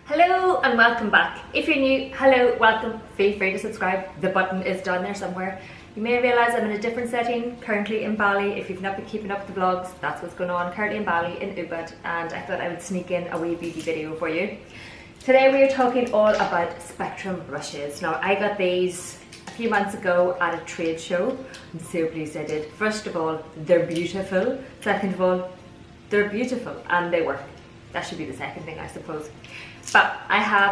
Hello and welcome back. If you're new, hello, welcome, feel free to subscribe. The button is down there somewhere. You may realise I'm in a different setting, currently in Bali. If you've not been keeping up with the vlogs, that's what's going on. Currently in Bali, in Ubud, and I thought I would sneak in a wee beauty video for you. Today we are talking all about spectrum brushes. Now I got these a few months ago at a trade show. I'm so pleased I did. First of all, they're beautiful. Second of all, they're beautiful and they work. That should be the second thing, I suppose. But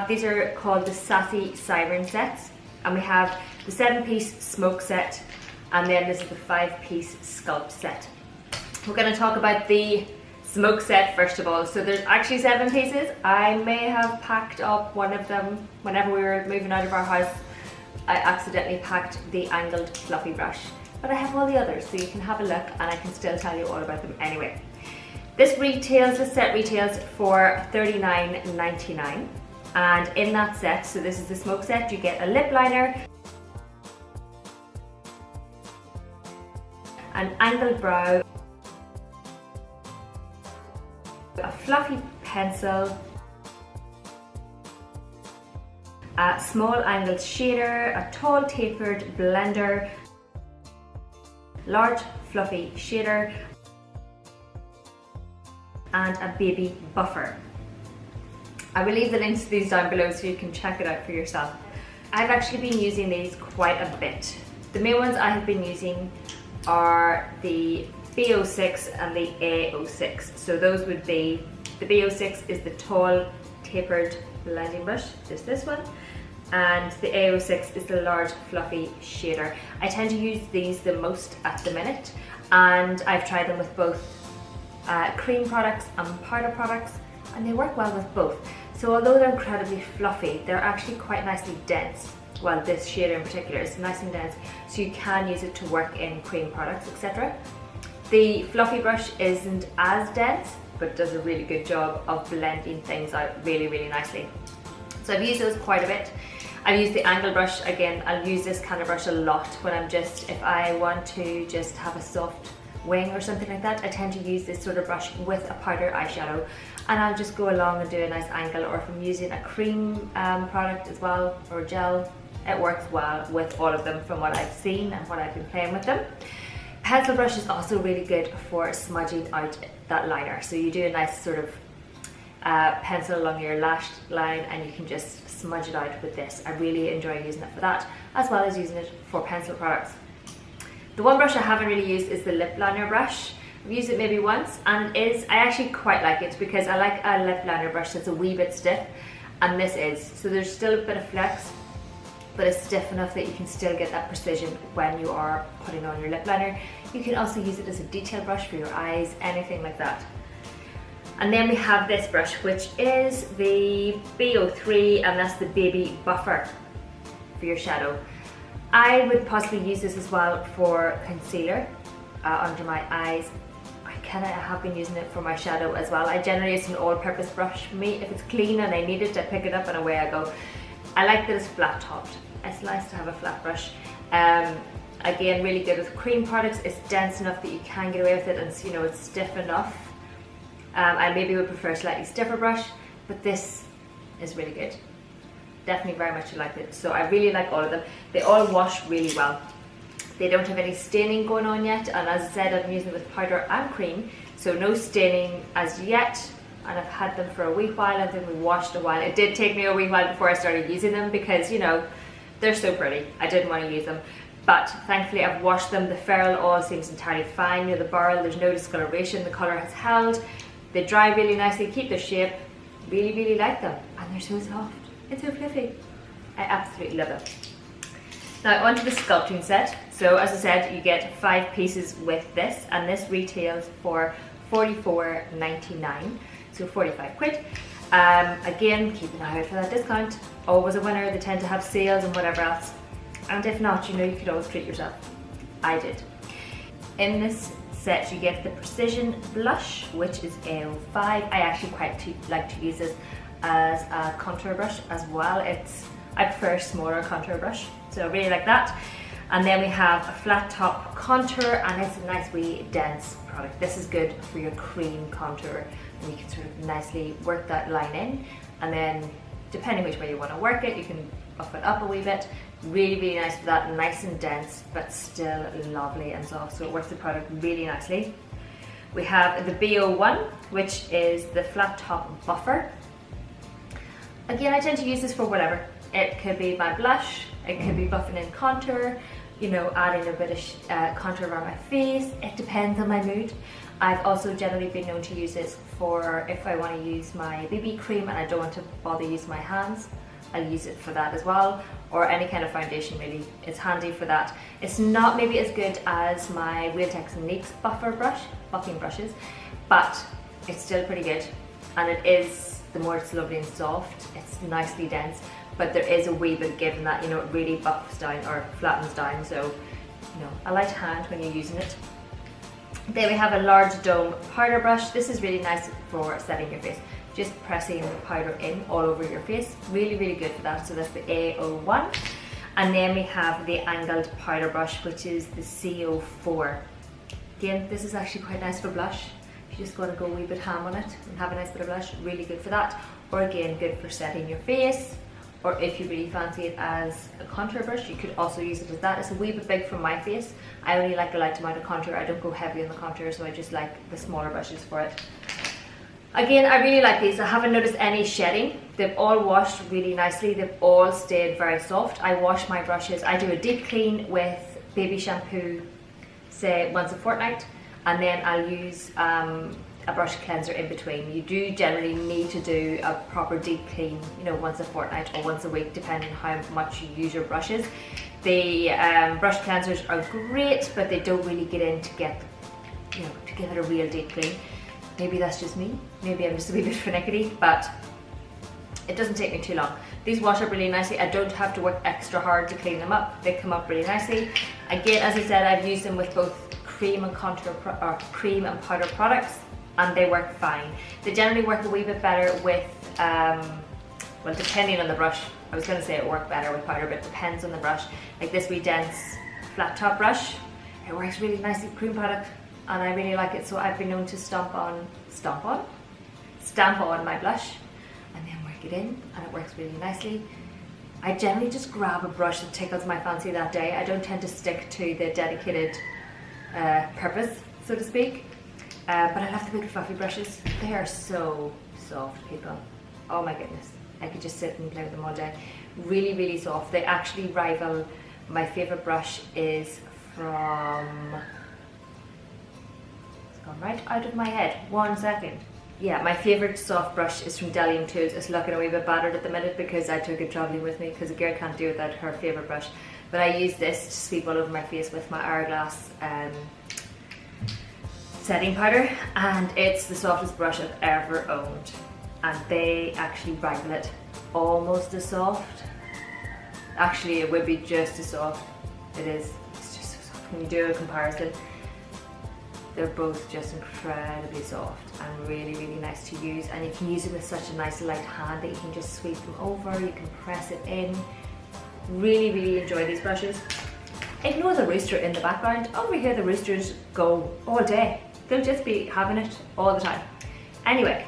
these are called the Sassy Sirens sets, and we have the 7-piece smoke set, and then this is the 5-piece sculpt set. We're going to talk about the smoke set first of all. So there's actually 7 pieces. I may have packed up one of them whenever we were moving out of our house. I accidentally packed the angled fluffy brush, but I have all the others, so you can have a look and I can still tell you all about them anyway. This set retails for $39.99, and in that set, so this is the smoke set, you get a lip liner, an angled brow, a fluffy pencil, a small angled shader, a tall tapered blender, large fluffy shader, and a baby buffer. I will leave the links to these down below so you can check it out for yourself. I've actually been using these quite a bit. The main ones I have been using are the B06 and the A06. So those would be, the B06 is the tall tapered blending brush, just this one, and the A06 is the large fluffy shader. I tend to use these the most at the minute, and I've tried them with both cream products and powder products, and they work well with both. So although they're incredibly fluffy, they're actually quite nicely dense. Well, this shader in particular is nice and dense, so you can use it to work in cream products, etc. The fluffy brush isn't as dense, but does a really good job of blending things out really, really nicely. So I've used those quite a bit. I've used the angle brush again. I'll use this kind of brush a lot when if I want to just have a soft wing or something like that. I tend to use this sort of brush with a powder eyeshadow, and I'll just go along and do a nice angle, or if I'm using a cream product as well, or gel, it works well with all of them from what I've seen and what I've been playing with them. Pencil brush is also really good for smudging out that liner, so you do a nice sort of pencil along your lash line and you can just smudge it out with this. I really enjoy using it for that, as well as using it for pencil products. The one brush I haven't really used is the lip liner brush. I've used it maybe once, and I actually quite like it because I like a lip liner brush that's a wee bit stiff, and this is. So there's still a bit of flex, but it's stiff enough that you can still get that precision when you are putting on your lip liner. You can also use it as a detail brush for your eyes, anything like that. And then we have this brush, which is the B03, and that's the baby buffer for your shadow. I would possibly use this as well for concealer under my eyes. I have been using it for my shadow as well. I generally use an all-purpose brush for me. If it's clean and I need it, I pick it up and away I go. I like that it's flat topped. It's nice to have a flat brush. Again, really good with cream products. It's dense enough that you can get away with it, and it's stiff enough. I maybe would prefer a slightly stiffer brush, but this is really good. Definitely very much like it. So I really like all of them. They all wash really well. They don't have any staining going on yet, and as I said, I've been using it with powder and cream, so no staining as yet, and I've had them for a wee while, and then we washed a while. It did take me a wee while before I started using them because they're so pretty. I didn't want to use them, but thankfully I've washed them. The ferrule all seems entirely fine. The burl, there's no discoloration, the colour has held. They dry really nicely, keep their shape. Really, really like them, and they're so soft. It's so fluffy. I absolutely love it. Now onto the sculpting set. So as I said, you get 5 pieces with this, and this retails for $44.99, so 45 quid. Again, keep an eye out for that discount. Always a winner. They tend to have sales and whatever else. And if not, you could always treat yourself. I did. In this set you get the Precision Blush, which is A05. I actually quite like to use this as a contour brush as well. I prefer a smaller contour brush, so I really like that. And then we have a flat top contour, and it's a nice wee dense product. This is good for your cream contour, and you can sort of nicely work that line in, and then depending which way you want to work it, you can buff it up a wee bit. Really, really nice for that, nice and dense, but still lovely and soft, so it works the product really nicely. We have the BO1, which is the flat top buffer. Again, I tend to use this for whatever. It could be my blush, it could be buffing in contour, you know, adding a bit of contour around my face. It depends on my mood. I've also generally been known to use this for if I want to use my BB cream and I don't want to bother using my hands. I'll use it for that as well, or any kind of foundation really. It's handy for that. It's not maybe as good as my Real Techniques buffing brushes, but it's still pretty good. And it is, the more it's lovely and soft, it's nicely dense, but there is a wee bit give in that, you know, it really buffs down or flattens down, so, you know, a light hand when you're using it. Then we have a large dome powder brush. This is really nice for setting your face. Just pressing the powder in all over your face. Really, really good for that. So that's the A01. And then we have the angled powder brush, which is the CO4. Again, this is actually quite nice for blush. If you just want to go a wee bit ham on it and have a nice bit of blush, really good for that. Or again, good for setting your face. Or if you really fancy it as a contour brush, you could also use it as that. It's a wee bit big for my face. I only like a light amount of contour. I don't go heavy on the contour, so I just like the smaller brushes for it. Again, I really like these. I haven't noticed any shedding. They've all washed really nicely. They've all stayed very soft. I wash my brushes. I do a deep clean with baby shampoo, say once a fortnight, and then I'll use a brush cleanser in between. You do generally need to do a proper deep clean, you know, once a fortnight or once a week, depending on how much you use your brushes. The brush cleansers are great, but they don't really get in to get, you know, to give it a real deep clean. Maybe that's just me. Maybe I'm just a wee bit finicky, but it doesn't take me too long. These wash up really nicely. I don't have to work extra hard to clean them up. They come up really nicely. Again, as I said, I've used them with both cream and contour or cream and powder products, and they work fine. They generally work a wee bit better with, well, depending on the brush. I was going to say it worked better with powder, but it depends on the brush. Like this wee dense flat top brush, it works really nicely with cream product, and I really like it. So I've been known to stamp on my blush and then work it in, and it works really nicely. I generally just grab a brush that tickles my fancy that day. I don't tend to stick to the dedicated purpose, so to speak. But I love the big fluffy brushes. They are so soft, people. Oh my goodness. I could just sit and play with them all day. Really, really soft. They actually rival, my favorite brush is from, it's gone right out of my head. 1 second. Yeah, my favorite soft brush is from Delium Tools. It's looking a wee bit battered at the minute because I took it traveling with me, because a girl can't do without her favorite brush. But I use this to sweep all over my face with my Hourglass setting powder, and it's the softest brush I've ever owned, and they actually rival it. Almost as soft. Actually, it would be just as soft. It is. It's just so soft. When you do a comparison, they're both just incredibly soft and really, really nice to use, and you can use it with such a nice light hand that you can just sweep them over, you can press it in. Really, really enjoy these brushes. Ignore the rooster in the background. Over here the roosters go all day. They'll just be having it all the time. Anyway,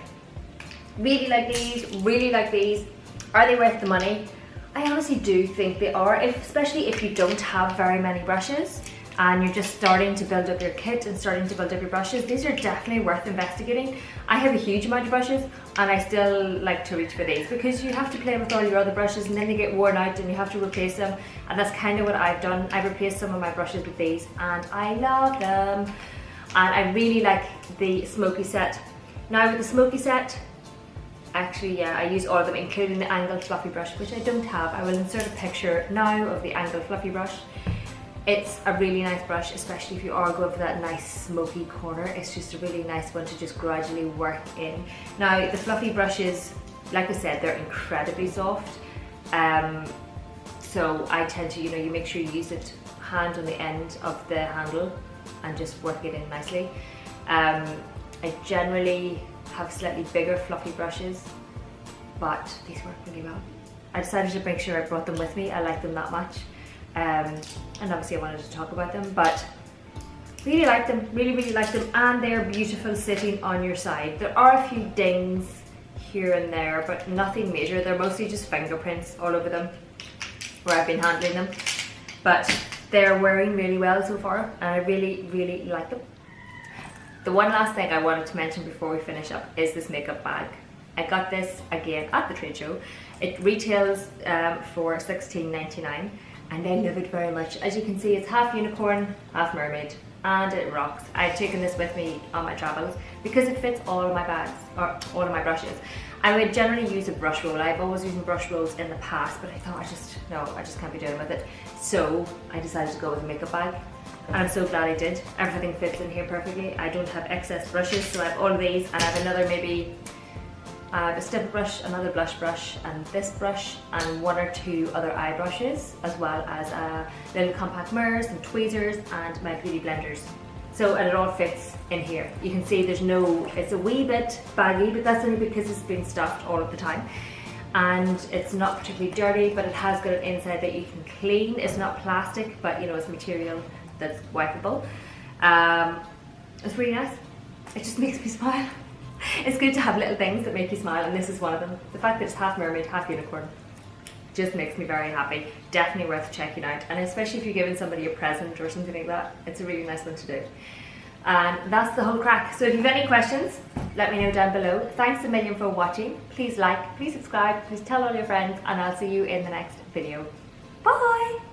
really like these, really like these. Are they worth the money? I honestly do think they are, especially if you don't have very many brushes and you're just starting to build up your kit and starting to build up your brushes. These are definitely worth investigating. I have a huge amount of brushes and I still like to reach for these because you have to play with all your other brushes and then they get worn out and you have to replace them, and that's kind of what I've done. I've replaced some of my brushes with these and I love them. And I really like the Smoky Set. Now with the Smoky Set, actually yeah, I use all of them, including the angled fluffy brush, which I don't have. I will insert a picture now of the angled fluffy brush. It's a really nice brush, especially if you are going for that nice smoky corner. It's just a really nice one to just gradually work in. Now the fluffy brushes, like I said, they're incredibly soft. So I tend to, you make sure you use it hand on the end of the handle and just work it in nicely. I generally have slightly bigger fluffy brushes, but these work really well. I decided to make sure I brought them with me. I like them that much. And obviously I wanted to talk about them, but really like them, really, really like them, and they're beautiful sitting on your side. There are a few dings here and there, but nothing major. They're mostly just fingerprints all over them where I've been handling them, but they're wearing really well so far, and I really like them. The one last thing I wanted to mention before we finish up is this makeup bag. I got this again at the trade show. It retails for $16.99, and I love it very much. As you can see, it's half unicorn, half mermaid, and it rocks. I've taken this with me on my travels because it fits all of my bags, or all of my brushes. I would generally use a brush roll. I've always used brush rolls in the past, but I thought I just can't be doing with it. So I decided to go with a makeup bag, and I'm so glad I did. Everything fits in here perfectly. I don't have excess brushes, so I have all of these, and I have another maybe a stipple brush, another blush brush, and this brush, and one or two other eye brushes, as well as little compact mirrors and tweezers and my beauty blenders. So, and it all fits in here. You can see it's a wee bit baggy, but that's only because it's been stuffed all of the time. And it's not particularly dirty, but it has got an inside that you can clean. It's not plastic, but you know, it's material that's wipeable. It's really nice. It just makes me smile. It's good to have little things that make you smile, and this is one of them. The fact that it's half mermaid, half unicorn just makes me very happy. Definitely worth checking out, and especially if you're giving somebody a present or something like that, it's a really nice one to do. And that's the whole crack. So if you have any questions, let me know down below. Thanks a million for watching. Please like, please subscribe, please tell all your friends, and I'll see you in the next video. Bye!